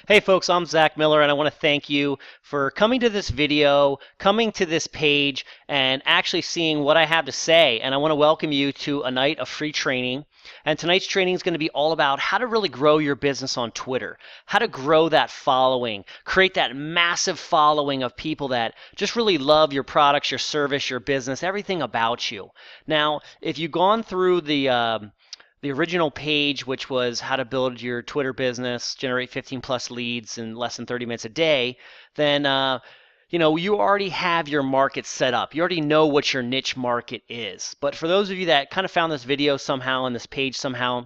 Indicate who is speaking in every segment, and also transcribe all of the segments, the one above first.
Speaker 1: Hey folks, I'm Zach Miller and I want to thank you for coming to this video, coming to this page, and actually seeing what I have to say. And I want to welcome you to a night of free training. And tonight's training is going to be all about how to really grow your business on Twitter, how to grow that following, create that massive following of people that just really love your products, your service, your business, everything about you. Now, if you've gone through the original page, which was how to build your Twitter business, generate 15 plus leads in less than 30 minutes a day, then you already have your market set up. You already know what your niche market is. But for those of you that kind of found this video somehow and this page somehow,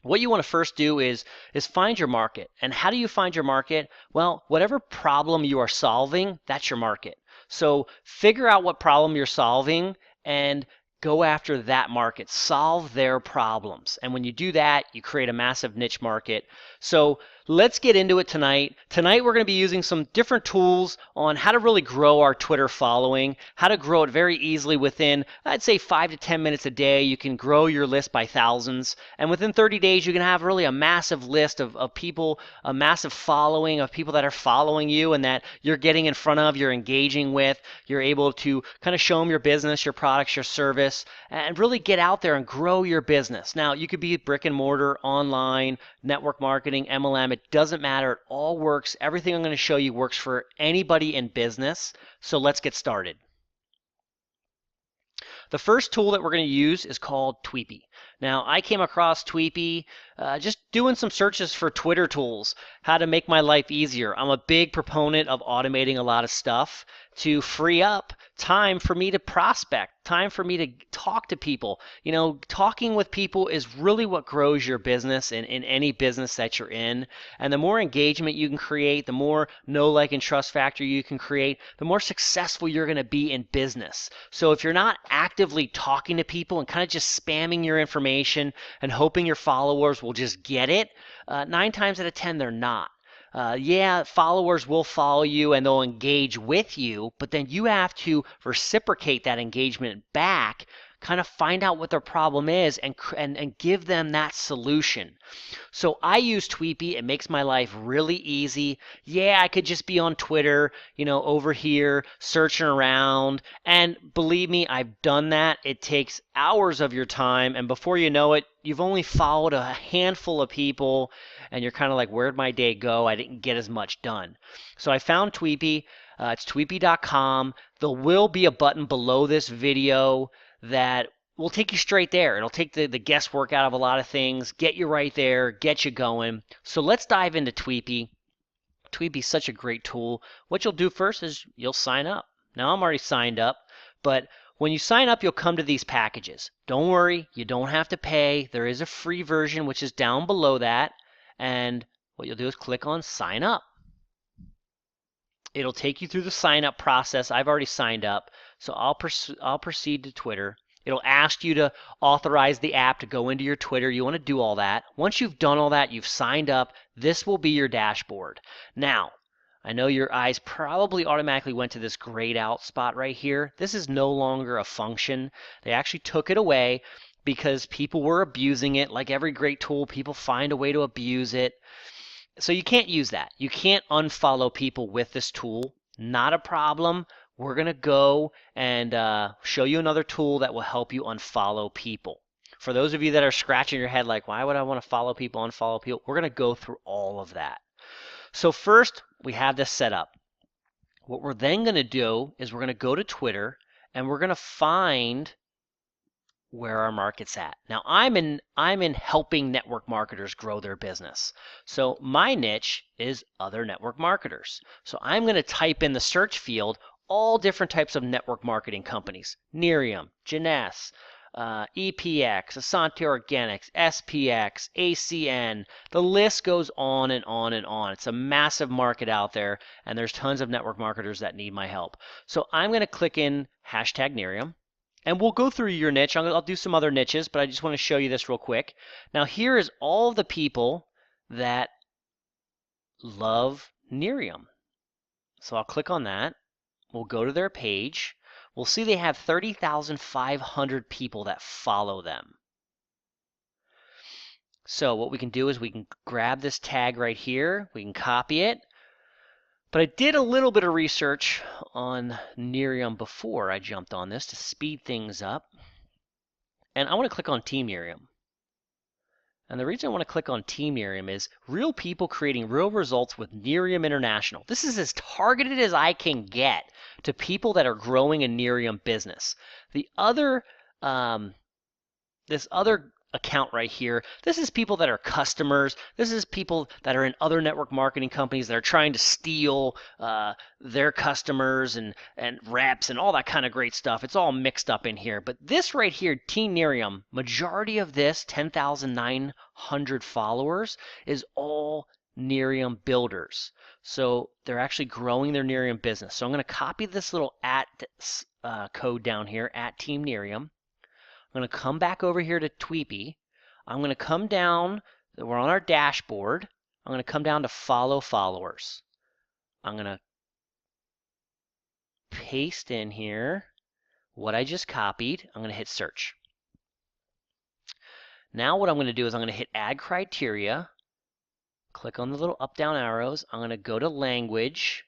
Speaker 1: what you want to first do is find your market. And how do you find your market? Well, whatever problem you are solving, that's your market. So figure out what problem you're solving and go after that market. Solve their problems. And when you do that, you create a massive niche market. So let's get into it tonight. Tonight we're going to be using some different tools on how to really grow our Twitter following, how to grow it very easily within, I'd say 5 to 10 minutes a day. You can grow your list by thousands. And within 30 days, you can have really a massive list of people, a massive following of people that are following you and that you're getting in front of, you're engaging with. You're able to kind of show them your business, your products, your service, and really get out there and grow your business. Now, you could be brick and mortar, online, network marketing, MLM. It doesn't matter. It all works. Everything I'm going to show you works for anybody in business. So let's get started. The first tool that we're going to use is called Tweepi. Now, I came across Tweepi just doing some searches for Twitter tools, how to make my life easier. I'm a big proponent of automating a lot of stuff to free up time for me to prospect, time for me to talk to people. You know, talking with people is really what grows your business in any business that you're in. And the more engagement you can create, the more know, like, and trust factor you can create, the more successful you're going to be in business. So if you're not actively talking to people and kind of just spamming your information and hoping your followers will just get it, 9 times out of 10 they're not. Yeah, followers will follow you and they'll engage with you, but then you have to reciprocate that engagement back, kind of find out what their problem is and give them that solution. So I use Tweepi. It makes my life really easy. Yeah, I could just be on Twitter, over here searching around. And believe me, I've done that. It takes hours of your time. And before you know it, you've only followed a handful of people. And you're kind of like, where'd my day go? I didn't get as much done. So I found Tweepi. It's tweepi.com. There will be a button below this video that will take you straight there. It'll take the guesswork out of a lot of things, get you right there, get you going. So let's dive into Tweepi. Tweepi is such a great tool. What you'll do first is you'll sign up. Now I'm already signed up, but when you sign up, you'll come to these packages. Don't worry, you don't have to pay. There is a free version, which is down below that. And what you'll do is click on sign up. It'll take you through the sign up process. I've already signed up, so I'll proceed to Twitter. It'll ask you to authorize the app to go into your Twitter. You want to do all that. Once you've done all that, you've signed up, this will be your dashboard. Now, I know your eyes probably automatically went to this grayed out spot right here. This is no longer a function. They actually took it away because people were abusing it. Like every great tool, people find a way to abuse it. So you can't use that. You can't unfollow people with this tool. Not a problem. We're going to go and show you another tool that will help you unfollow people. For those of you that are scratching your head like, why would I want to follow people, unfollow people? We're going to go through all of that. So first, we have this set up. What we're then going to do is we're going to go to Twitter and we're going to find where our market's at. Now, I'm in helping network marketers grow their business. So my niche is other network marketers. So I'm going to type in the search field all different types of network marketing companies. Nerium, Jeunesse, EPX, Asante Organics, SPX, ACN. The list goes on and on and on. It's a massive market out there, and there's tons of network marketers that need my help. So I'm going to click in hashtag Nerium. And we'll go through your niche. I'll do some other niches, but I just want to show you this real quick. Now, here is all the people that love Nerium. So I'll click on that. We'll go to their page. We'll see they have 30,500 people that follow them. So what we can do is we can grab this tag right here. We can copy it. But I did a little bit of research on Nerium before I jumped on this to speed things up. And I want to click on Team Nerium. And the reason I want to click on Team Nerium is real people creating real results with Nerium International. This is as targeted as I can get to people that are growing a Nerium business. The other, this other account right here, this is people that are customers. This is people that are in other network marketing companies that are trying to steal their customers and reps and all that kind of great stuff. It's all mixed up in here. But this right here, Team Nerium, majority of this 10,900 followers is all Nerium builders. So they're actually growing their Nerium business. So I'm going to copy this little at code down here, at Team Nerium. I'm going to come back over here to Tweepi. I'm going to come down. We're on our dashboard. I'm going to come down to follow followers. I'm going to paste in here what I just copied. I'm going to hit search. Now what I'm going to do is I'm going to hit add criteria. Click on the little up down arrows. I'm going to go to language.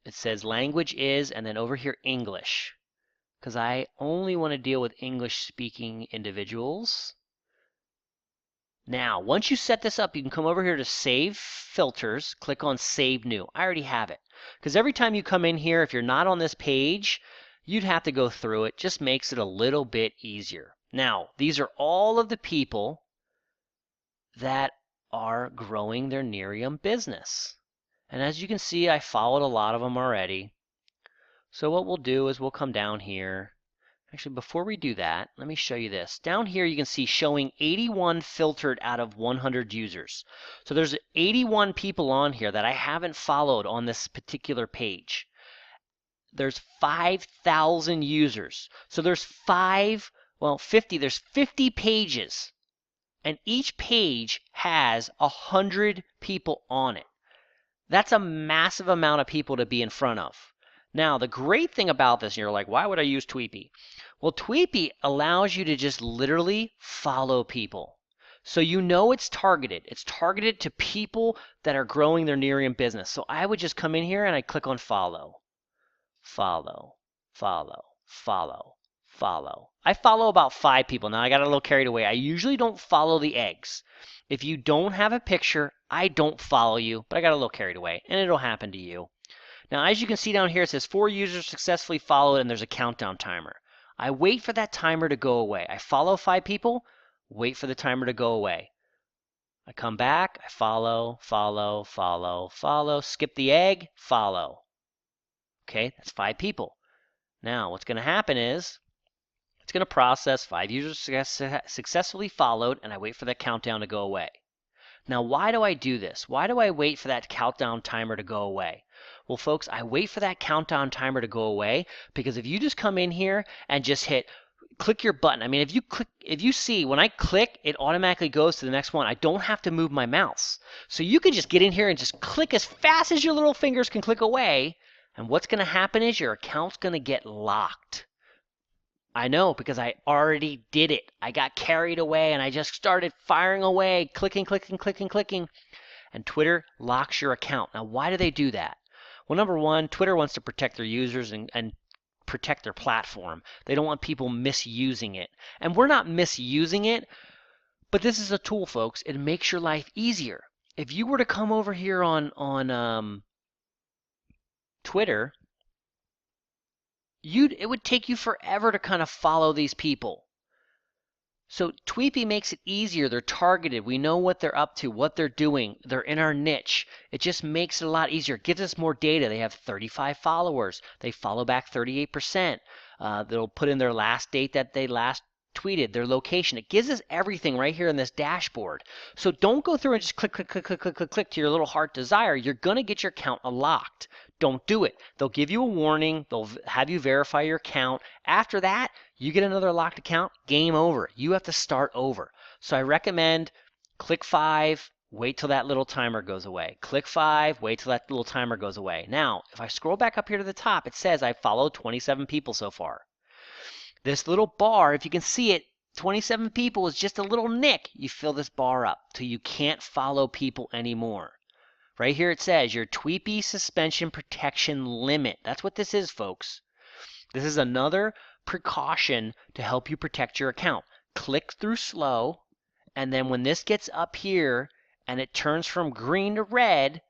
Speaker 1: It says language is, and then over here English, because I only want to deal with English-speaking individuals. Now, once you set this up, you can come over here to Save Filters, click on Save New. I already have it, because every time you come in here, if you're not on this page, you'd have to go through it. Just makes it a little bit easier. Now, these are all of the people that are growing their Nerium business. And as you can see, I followed a lot of them already. So what we'll do is we'll come down here. Actually, before we do that, let me show you this. Down here you can see showing 81 filtered out of 100 users. So there's 81 people on here that I haven't followed on this particular page. There's 5,000 users. So there's 50, there's 50 pages. And each page has 100 people on it. That's a massive amount of people to be in front of. Now, the great thing about this, and you're like, why would I use Tweepi? Well, Tweepi allows you to just literally follow people. So you know it's targeted. It's targeted to people that are growing their Nerium business. So I would just come in here and I click on follow. Follow, follow, follow, follow. I follow about 5 people. Now, I got a little carried away. I usually don't follow the eggs. If you don't have a picture, I don't follow you, but I got a little carried away, and it'll happen to you. Now, as you can see down here, it says 4 users successfully followed, and there's a countdown timer. I wait for that timer to go away. I follow 5 people, wait for the timer to go away. I come back, I follow, follow, follow, follow, skip the egg, follow. Okay, that's 5 people. Now, what's going to happen is it's going to process 5 users successfully followed, and I wait for that countdown to go away. Now, why do I do this? Why do I wait for that countdown timer to go away? Well, folks, I wait for that countdown timer to go away because if you just come in here and just click your button. I mean, if you see when I click, it automatically goes to the next one. I don't have to move my mouse. So you can just get in here and just click as fast as your little fingers can click away. And what's going to happen is your account's going to get locked. I know, because I already did it. I got carried away and I just started firing away, clicking, clicking, clicking, clicking. And Twitter locks your account. Now, why do they do that? Well, number one, Twitter wants to protect their users and protect their platform. They don't want people misusing it. And we're not misusing it, but this is a tool, folks. It makes your life easier. If you were to come over here on Twitter, it would take you forever to kind of follow these people. So Tweepi makes it easier. They're targeted. We know what they're up to, what they're doing. They're in our niche. It just makes it a lot easier. It gives us more data. They have 35 followers. They follow back 38%. They'll put in their last date that they last tweeted, their location. It gives us everything right here in this dashboard. So don't go through and just click, click, click, click, click, click, click to your little heart desire. You're going to get your account locked. Don't do it. They'll give you a warning. They'll have you verify your account. After that, you get another locked account, game over. You have to start over. So I recommend click 5, wait till that little timer goes away. Click 5, wait till that little timer goes away. Now, if I scroll back up here to the top, it says I followed 27 people so far. This little bar, if you can see it, 27 people is just a little nick. You fill this bar up till you can't follow people anymore. Right here it says your Tweepi suspension protection limit. That's what this is, folks. This is another precaution to help you protect your account. Click through slow, and then when this gets up here and it turns from green to red,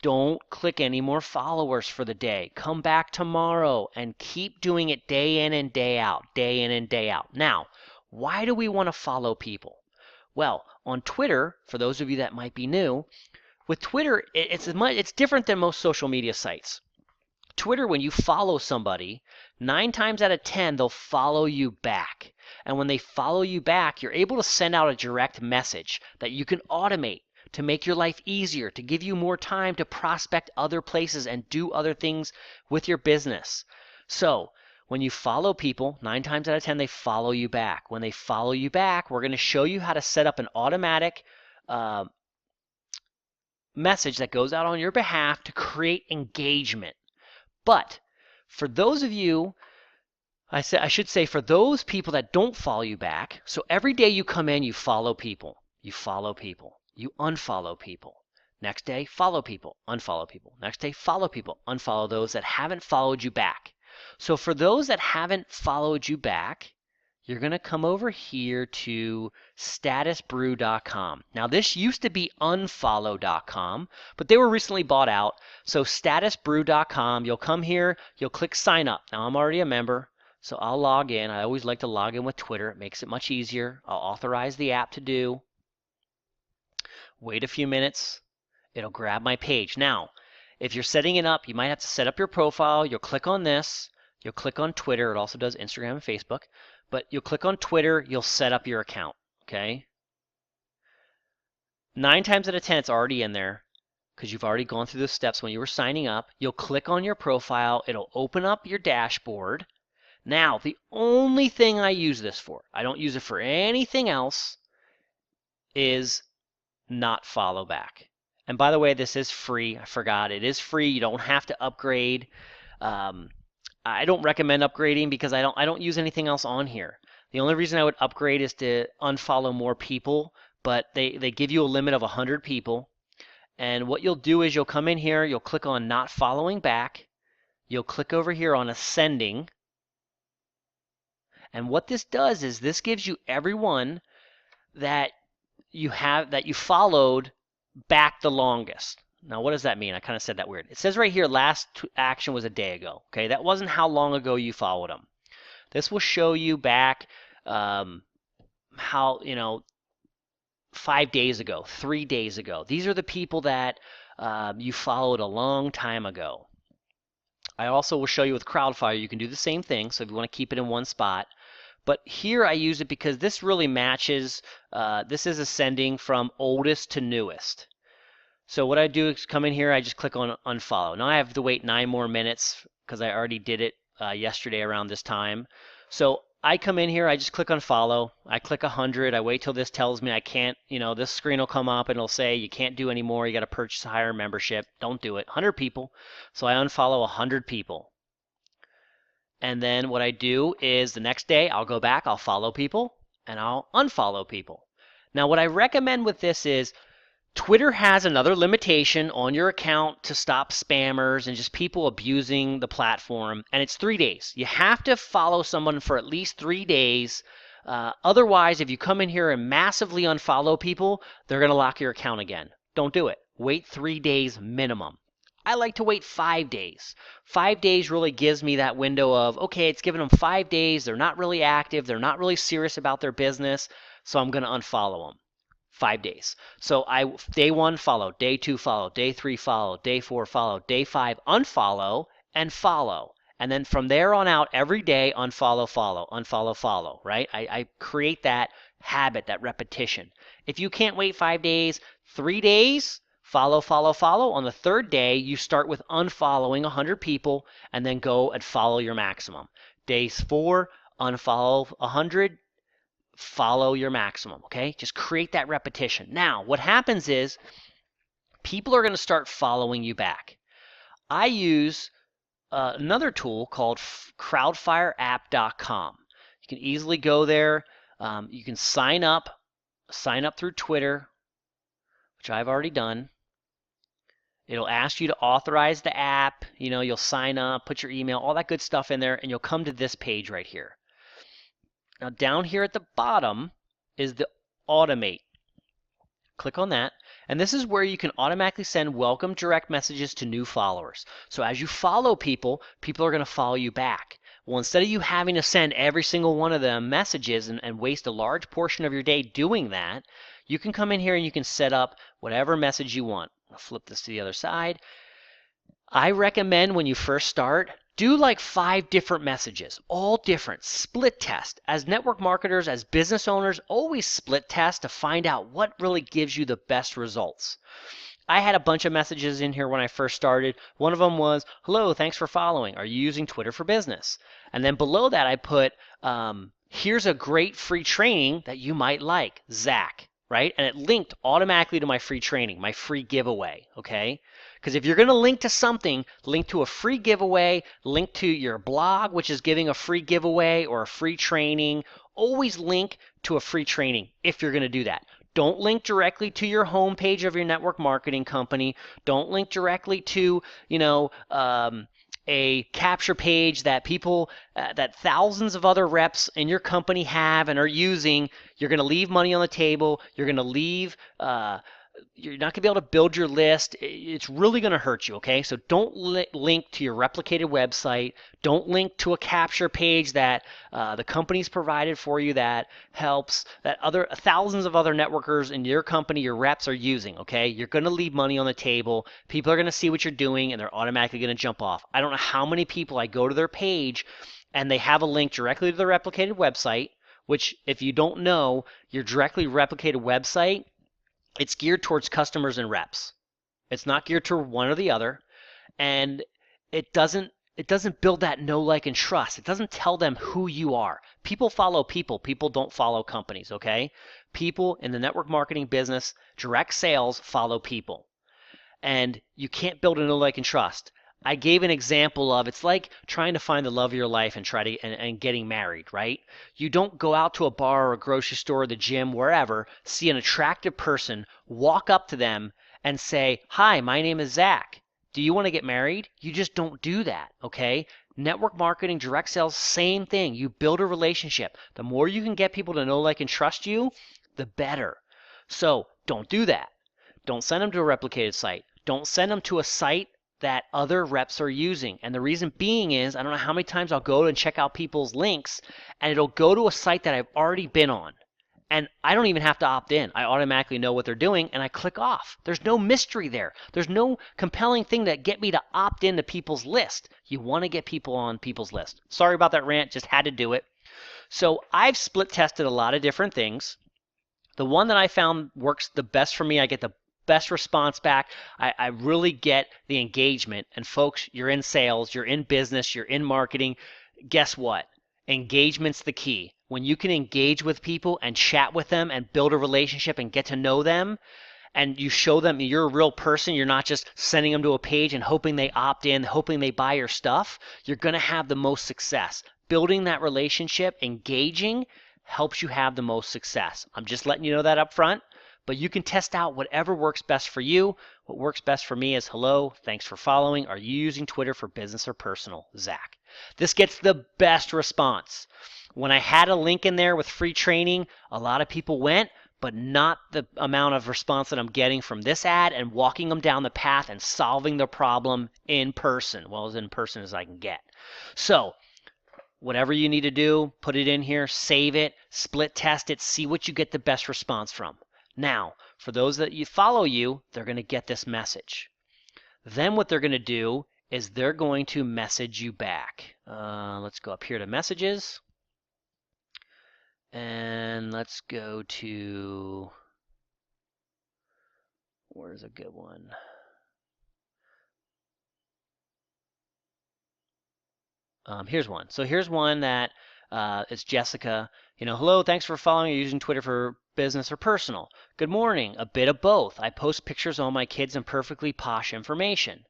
Speaker 1: don't click any more followers for the day. Come back tomorrow and keep doing it day in and day out, day in and day out. Now, why do we want to follow people? Well, on Twitter, for those of you that might be new, with Twitter, it's different than most social media sites. Twitter, when you follow somebody, 9 times out of 10, they'll follow you back. And when they follow you back, you're able to send out a direct message that you can automate to make your life easier, to give you more time to prospect other places and do other things with your business. So, when you follow people, 9 times out of 10, they follow you back. When they follow you back, we're going to show you how to set up an automatic message that goes out on your behalf to create engagement. But for those of you, I should say for those people that don't follow you back, so every day you come in, you follow people, you unfollow people. Next day, follow people, unfollow people. Next day, follow people, unfollow those that haven't followed you back. So for those that haven't followed you back, you're going to come over here to statusbrew.com. Now, this used to be unfollow.com, but they were recently bought out. So statusbrew.com, you'll come here, you'll click sign up. Now, I'm already a member, so I'll log in. I always like to log in with Twitter. It makes it much easier. I'll authorize the app to do. Wait a few minutes. It'll grab my page. Now, if you're setting it up, you might have to set up your profile. You'll click on this. You'll click on Twitter. It also does Instagram and Facebook. But you'll click on Twitter, you'll set up your account, okay? 9 times out of 10, it's already in there because you've already gone through the steps when you were signing up. You'll click on your profile. It'll open up your dashboard. Now, the only thing I use this for, I don't use it for anything else, is not follow back. And by the way, this is free. I forgot. It is free. You don't have to upgrade. I don't recommend upgrading because I don't use anything else on here. The only reason I would upgrade is to unfollow more people, but they give you a limit of 100 people. And what you'll do is you'll come in here, you'll click on not following back, you'll click over here on ascending. And what this does is this gives you everyone that you followed back the longest. Now, what does that mean? I kind of said that weird. It says right here, last action was a day ago. Okay, that wasn't how long ago you followed them. This will show you back how, 5 days ago, 3 days ago. These are the people that you followed a long time ago. I also will show you with Crowdfire, you can do the same thing. So if you want to keep it in one spot. But here I use it because this really matches, this is ascending from oldest to newest. So what I do is come in here, I just click on unfollow. Now I have to wait 9 more minutes because I already did it yesterday around this time. So I come in here, I just click unfollow. I click 100. I wait till this tells me I can't, this screen will come up and it'll say you can't do anymore. You got to purchase a higher membership. Don't do it. 100 people. So I unfollow 100 people. And then what I do is the next day I'll go back, I'll follow people, and I'll unfollow people. Now what I recommend with this is Twitter has another limitation on your account to stop spammers and just people abusing the platform, and it's 3 days. You have to follow someone for at least 3 days. Otherwise, if you come in here and massively unfollow people, they're going to lock your account again. Don't do it. Wait 3 days minimum. I like to wait 5 days. 5 days really gives me that window of, okay, it's giving them 5 days. They're not really active. They're not really serious about their business, so I'm going to unfollow them. 5 days. So day 1 follow, day 2 follow, day 3 follow, day 4 follow, day 5 unfollow, and follow. And then from there on out, every day unfollow, follow, unfollow, follow, right? I create that habit, that repetition. If you can't wait 5 days, 3 days, follow, follow, follow. On the 3rd day, you start with unfollowing 100 people and then go and follow your maximum. Days 4, unfollow 100, follow your maximum, okay? Just create that repetition. Now, what happens is people are going to start following you back. I use another tool called crowdfireapp.com. You can easily go there. You can sign up through Twitter, which I've already done. It'll ask you to authorize the app. You'll sign up, put your email, all that good stuff in there, and you'll come to this page right here. Now down here at the bottom is the automate. Click on that, and this is where you can automatically send welcome direct messages to new followers. So as you follow people, people are going to follow you back. Well, instead of you having to send every single one of them messages and waste a large portion of your day doing that, you can come in here and you can set up whatever message you want. I'll flip this to the other side. I recommend when you first start, do like 5 different messages, all different. Split test. As network marketers, as business owners, always split test to find out what really gives you the best results. I had a bunch of messages in here when I first started. One of them was, hello, thanks for following. Are you using Twitter for business? And then below that I put, here's a great free training that you might like, Zach, right? And it linked automatically to my free training, my free giveaway, okay? Because if you're going to link to something, link to a free giveaway, link to your blog, which is giving a free giveaway or a free training. Always link to a free training if you're going to do that. Don't link directly to your homepage of your network marketing company. Don't link directly to, a capture page that people, that thousands of other reps in your company have and are using. You're going to leave money on the table. You're going to leave, you're not going to be able to build your list. It's really going to hurt you, okay? So don't link to your replicated website. Don't link to a capture page that the company's provided for you that helps, that thousands of other networkers in your company, your reps are using, okay? You're going to leave money on the table. People are going to see what you're doing, and they're automatically going to jump off. I don't know how many people I go to their page, and they have a link directly to the replicated website, which if you don't know, your directly replicated website, it's geared towards customers and reps. It's not geared toward one or the other, and it doesn't build that know, like, and trust. It doesn't tell them who you are. People follow people. People don't follow companies, okay? People in the network marketing business, direct sales, follow people. And you can't build a know, like, and trust. I gave an example of, it's like trying to find the love of your life and getting married, right? You don't go out to a bar or a grocery store or the gym, wherever, see an attractive person, walk up to them and say, hi, my name is Zach. Do you want to get married? You just don't do that, okay? Network marketing, direct sales, same thing. You build a relationship. The more you can get people to know, like, and trust you, the better. So don't do that. Don't send them to a replicated site. Don't send them to a site that other reps are using. And the reason being is, I don't know how many times I'll go and check out people's links, and it'll go to a site that I've already been on. And I don't even have to opt in. I automatically know what they're doing, and I click off. There's no mystery there. There's no compelling thing that get me to opt into people's list. You want to get people on people's list. Sorry about that rant, just had to do it. So I've split tested a lot of different things. The one that I found works the best for me, I get the best response back. I really get the engagement. And folks, you're in sales, you're in business, you're in marketing. Guess what? Engagement's the key. When you can engage with people and chat with them and build a relationship and get to know them, and you show them you're a real person, you're not just sending them to a page and hoping they opt in, hoping they buy your stuff, you're going to have the most success. Building that relationship, engaging, helps you have the most success. I'm just letting you know that up front. But you can test out whatever works best for you. What works best for me is, hello, thanks for following. Are you using Twitter for business or personal? Zach. This gets the best response. When I had a link in there with free training, a lot of people went, but not the amount of response that I'm getting from this ad and walking them down the path and solving the problem in person. Well, as in person as I can get. So whatever you need to do, put it in here, save it, split test it, see what you get the best response from. Now, for those that you follow you, they're going to get this message. Then what they're going to do is they're going to message you back. Let's go up here to messages. And let's go to, where's a good one? Here's one. So here's one that it's Jessica. Hello, thanks for following or using Twitter for business or personal. Good morning. A bit of both. I post pictures on my kids and perfectly posh information.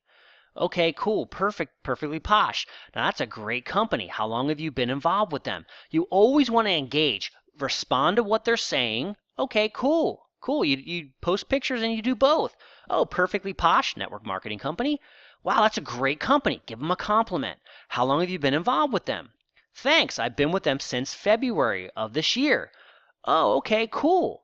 Speaker 1: Okay, cool. Perfectly posh. Now that's a great company. How long have you been involved with them? You always want to engage. respond to what they're saying. Okay, cool. Cool. You post pictures and you do both. Oh, Perfectly Posh Network Marketing Company. Wow, that's a great company. Give them a compliment. How long have you been involved with them? Thanks. I've been with them since February of this year. Oh, okay, cool.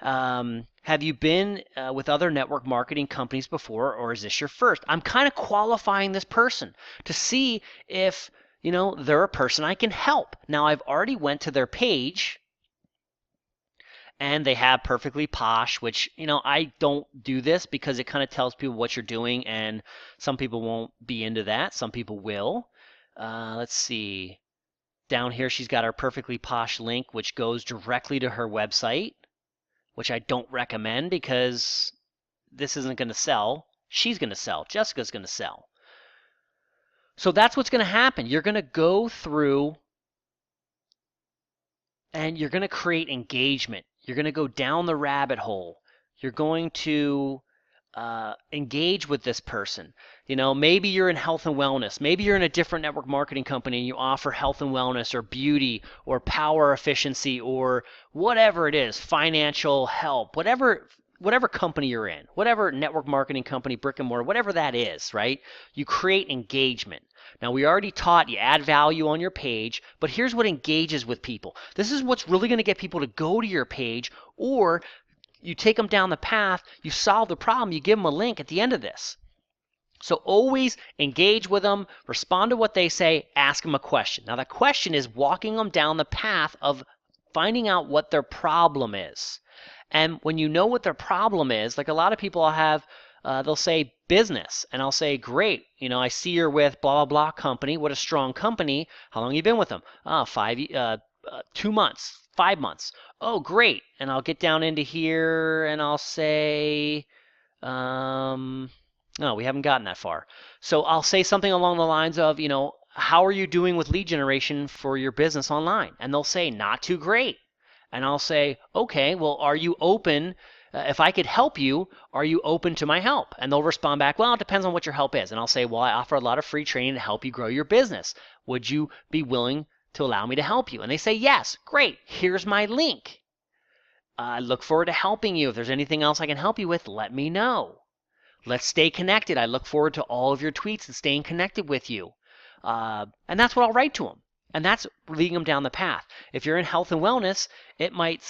Speaker 1: Have you been with other network marketing companies before, or is this your first? I'm kind of qualifying this person to see if, they're a person I can help. Now, I've already went to their page and they have Perfectly Posh, which, I don't do this because it kind of tells people what you're doing, and some people won't be into that. Some people will. Let's see. Down here, she's got our Perfectly Posh link, which goes directly to her website, which I don't recommend because this isn't going to sell. She's going to sell. Jessica's going to sell. So that's what's going to happen. You're going to go through and you're going to create engagement. You're going to go down the rabbit hole. You're going to engage with this person. Maybe you're in health and wellness. Maybe you're in a different network marketing company and you offer health and wellness or beauty or power efficiency or whatever it is, financial help, whatever company you're in, whatever network marketing company, brick and mortar, whatever that is, right? You create engagement. Now, we already taught you add value on your page, but here's what engages with people. This is what's really going to get people to go to your page, or you take them down the path, you solve the problem, you give them a link at the end of this. So always engage with them, respond to what they say, ask them a question. Now, that question is walking them down the path of finding out what their problem is. And when you know what their problem is, like a lot of people I'll have, they'll say business, and I'll say, great, I see you're with blah, blah, blah company. What a strong company. How long have you been with them? 2 months, 5 months. Oh, great. And I'll get down into here and I'll say, no, we haven't gotten that far. So I'll say something along the lines of, how are you doing with lead generation for your business online? And they'll say, not too great. And I'll say, okay, well, are you open? If I could help you, are you open to my help? And they'll respond back, well, it depends on what your help is. And I'll say, well, I offer a lot of free training to help you grow your business. Would you be willing to allow me to help you? And they say, yes, great. Here's my link. I look forward to helping you. If there's anything else I can help you with, let me know. Let's stay connected. I look forward to all of your tweets and staying connected with you. And that's what I'll write to them. And that's leading them down the path. If you're in health and wellness, it might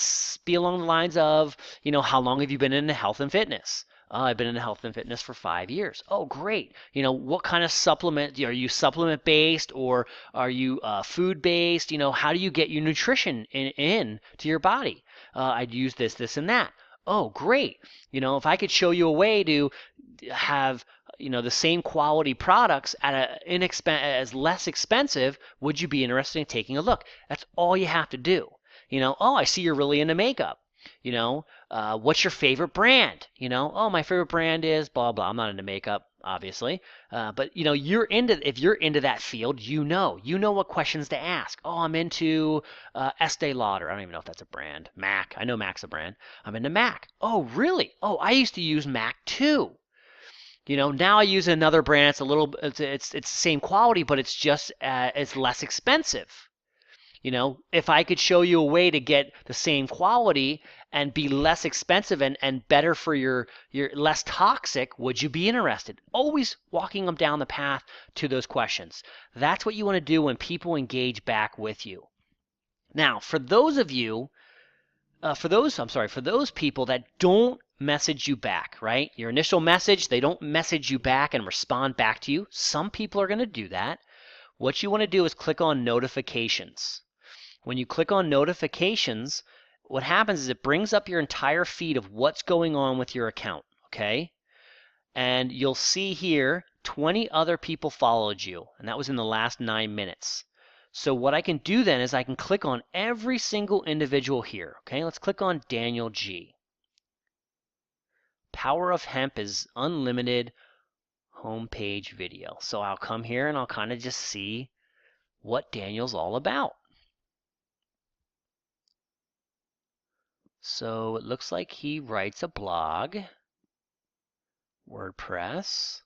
Speaker 1: be along the lines of, how long have you been into health and fitness? I've been into health and fitness for 5 years. Oh, great. What kind of supplement? Are you supplement based or are you food based? How do you get your nutrition in to your body? I'd use this, this, and that. Oh, great. If I could show you a way to have the same quality products at as less expensive, would you be interested in taking a look? That's all you have to do. Oh, I see you're really into makeup. What's your favorite brand? Oh, my favorite brand is blah blah. I'm not into makeup, obviously, but if you're into that field, you know what questions to ask. Oh, I'm into Estee Lauder. I don't even know if that's a brand. Mac. I know Mac's a brand. I'm into Mac. Oh, really? Oh, I used to use Mac too. Now I use another brand. It's the same quality, but it's less expensive. If I could show you a way to get the same quality and be less expensive and better for your less toxic, would you be interested? Always walking them down the path to those questions. That's what you want to do when people engage back with you. Now, for those people that don't message you back, right? Your initial message, they don't message you back and respond back to you. Some people are going to do that. What you want to do is click on notifications. When you click on notifications, what happens is it brings up your entire feed of what's going on with your account, okay? And you'll see here 20 other people followed you, and that was in the last 9 minutes. So what I can do then is I can click on every single individual here, okay? Let's click on Daniel G. Power of Hemp is unlimited homepage video. So I'll come here and I'll kind of just see what Daniel's all about. So it looks like he writes a blog, WordPress.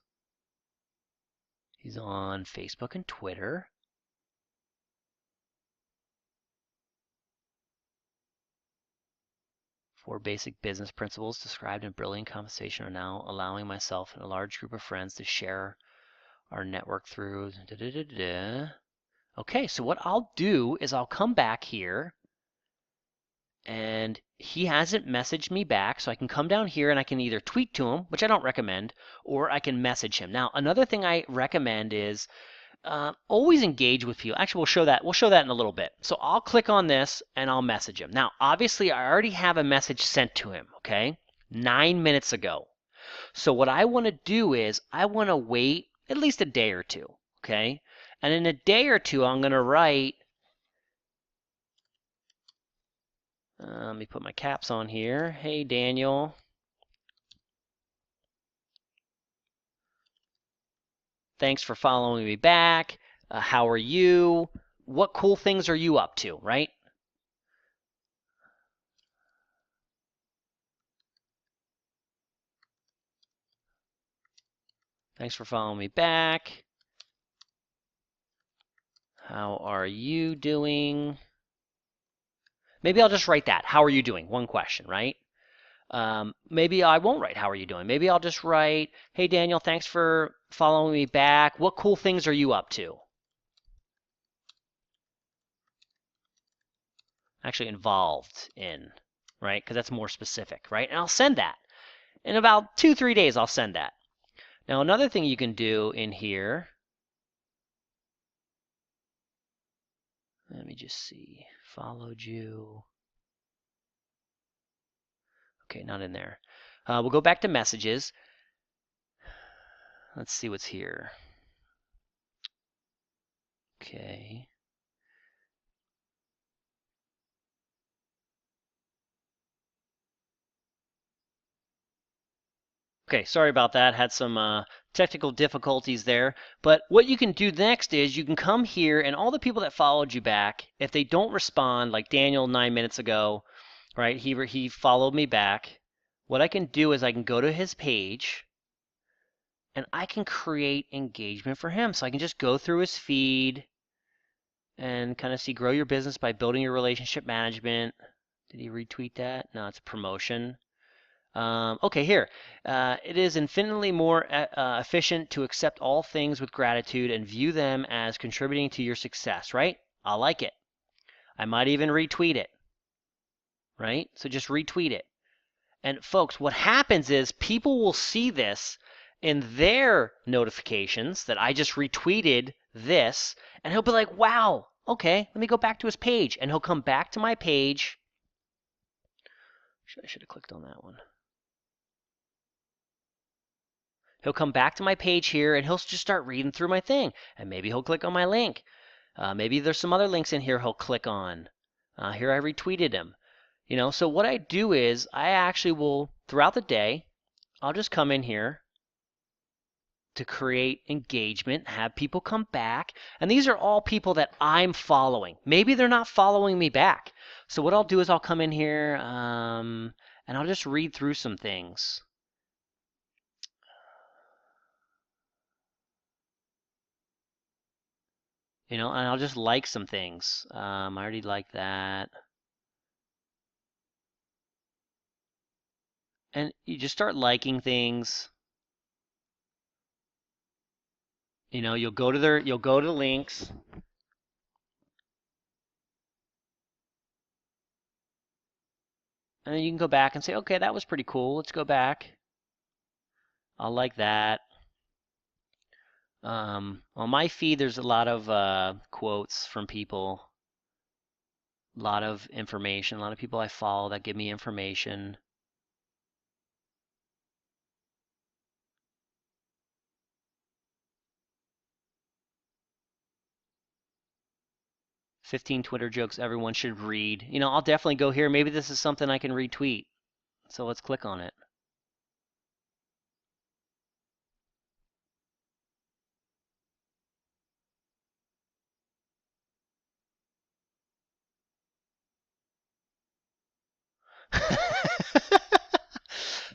Speaker 1: He's on Facebook and Twitter. 4 basic business principles described in Brilliant Compensation are now allowing myself and a large group of friends to share our network through. Okay, so what I'll do is I'll come back here, and he hasn't messaged me back, so I can come down here and I can either tweet to him, which I don't recommend, or I can message him. Now, another thing I recommend is always engage with people. Actually, we'll show that in a little bit. So I'll click on this and I'll message him. Now, obviously, I already have a message sent to him, okay? 9 minutes ago. So what I want to do is I want to wait at least a day or two, okay? And in a day or two, I'm going to write, let me put my caps on here. Hey, Daniel. Thanks for following me back. How are you? What cool things are you up to, right? Thanks for following me back. How are you doing? Maybe I'll just write that. How are you doing? One question, right? Maybe I won't write how are you doing. Maybe I'll just write, hey, Daniel, thanks for following me back. What cool things are you up to? Actually involved in, right? Because that's more specific, right? And I'll send that. In about 2-3 days, I'll send that. Now, another thing you can do in here, let me just see, followed you. Okay, not in there. We'll go back to messages. Let's see what's here. Okay. Okay, sorry about that. Had some technical difficulties there. But what you can do next is you can come here, and all the people that followed you back, if they don't respond, like Daniel 9 minutes ago, right? He followed me back. What I can do is I can go to his page, and I can create engagement for him. So I can just go through his feed and kind of see grow your business by building your relationship management. Did he retweet that? No, it's a promotion. Okay, here. It is infinitely more efficient to accept all things with gratitude and view them as contributing to your success, right? I like it. I might even retweet it, right? So just retweet it. And folks, what happens is people will see this in their notifications that I just retweeted this, and he'll be like, wow, okay, let me go back to his page. And he'll come back to my page. I should have clicked on that one. He'll come back to my page here and he'll just start reading through my thing. And maybe he'll click on my link. Maybe there's some other links in here he'll click on. Here I retweeted him. You know, so what I do is I actually will, throughout the day, I'll just come in here to create engagement, have people come back. And these are all people that I'm following. Maybe they're not following me back. So what I'll do is I'll come in here and I'll just read through some things. You know, and I'll just like some things. I already like that. And you just start liking things. You know, you'll go to the links. And then you can go back and say, okay, that was pretty cool. Let's go back. I'll like that. On my feed, there's a lot of quotes from people. A lot of information. A lot of people I follow that give me information. "15 Twitter jokes everyone should read." You know, I'll definitely go here. Maybe this is something I can retweet. So let's click on it.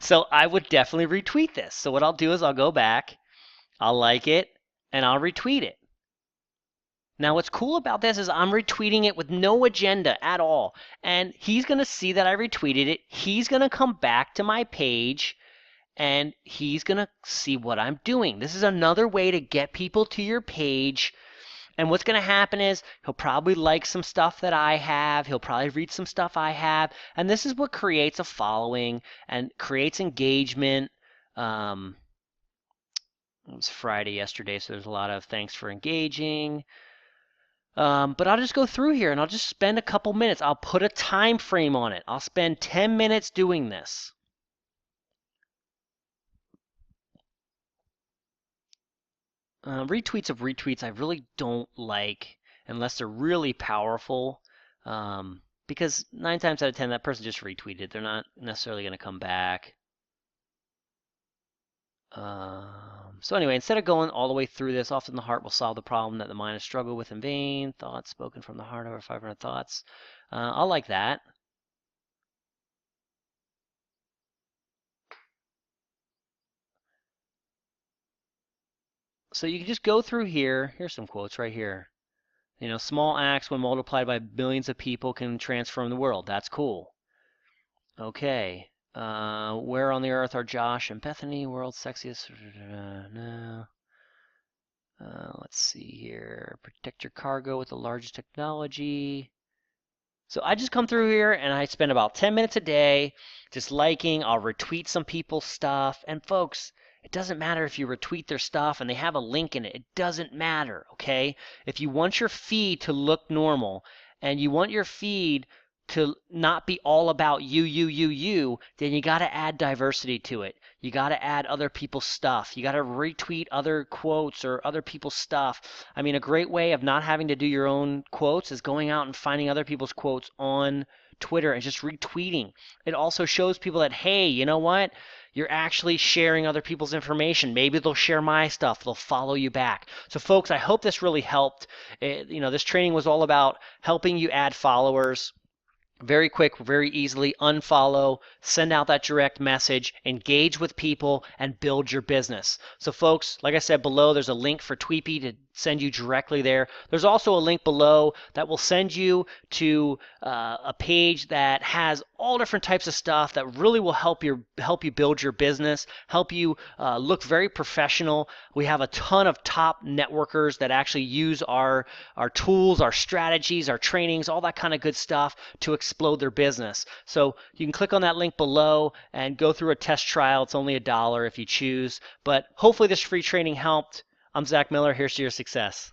Speaker 1: So I would definitely retweet this. So what I'll do is I'll go back, I'll like it, and I'll retweet it. Now, what's cool about this is I'm retweeting it with no agenda at all. And he's going to see that I retweeted it. He's going to come back to my page and he's going to see what I'm doing. This is another way to get people to your page. And what's going to happen is he'll probably like some stuff that I have. He'll probably read some stuff I have. And this is what creates a following and creates engagement. It was Friday yesterday, so there's a lot of thanks for engaging. But I'll just go through here and I'll just spend a couple minutes. I'll put a time frame on it. I'll spend 10 minutes doing this. Retweets of retweets I really don't like unless they're really powerful, because 9 times out of 10 that person just retweeted. They're not necessarily going to come back. So anyway, instead of going all the way through this, often the heart will solve the problem that the mind has struggled with in vain. Thoughts spoken from the heart, over 500 thoughts. I'll like that. So you can just go through here. Here's some quotes right here. You know, small acts when multiplied by billions of people can transform the world. That's cool. Okay. Where on the earth are Josh and Bethany, world's sexiest? No. Let's see here. Protect your cargo with the largest technology. So I just come through here and I spend about 10 minutes a day just liking. I'll retweet some people's stuff. And folks, it doesn't matter if you retweet their stuff and they have a link in it. It doesn't matter, okay? If you want your feed to look normal and you want your feed to not be all about you, then you got to add diversity to it. You got to add other people's stuff. You got to retweet other quotes or other people's stuff. I mean, a great way of not having to do your own quotes is going out and finding other people's quotes on Twitter and just retweeting. It also shows people that, hey, you know what? You're actually sharing other people's information. Maybe they'll share my stuff. They'll follow you back. So, folks, I hope this really helped. This training was all about helping you add followers. Very quick, very easily. Unfollow, send out that direct message, engage with people, and build your business. So folks, like I said below, there's a link for Tweepi to send you directly there. There's also a link below that will send you to a page that has all different types of stuff that really will help you build your business, help you look very professional. We have a ton of top networkers that actually use our tools, our strategies, our trainings, all that kind of good stuff to explode their business. So you can click on that link below and go through a test trial. It's only $1 if you choose, but hopefully this free training helped. I'm Zach Miller. Here's to your success.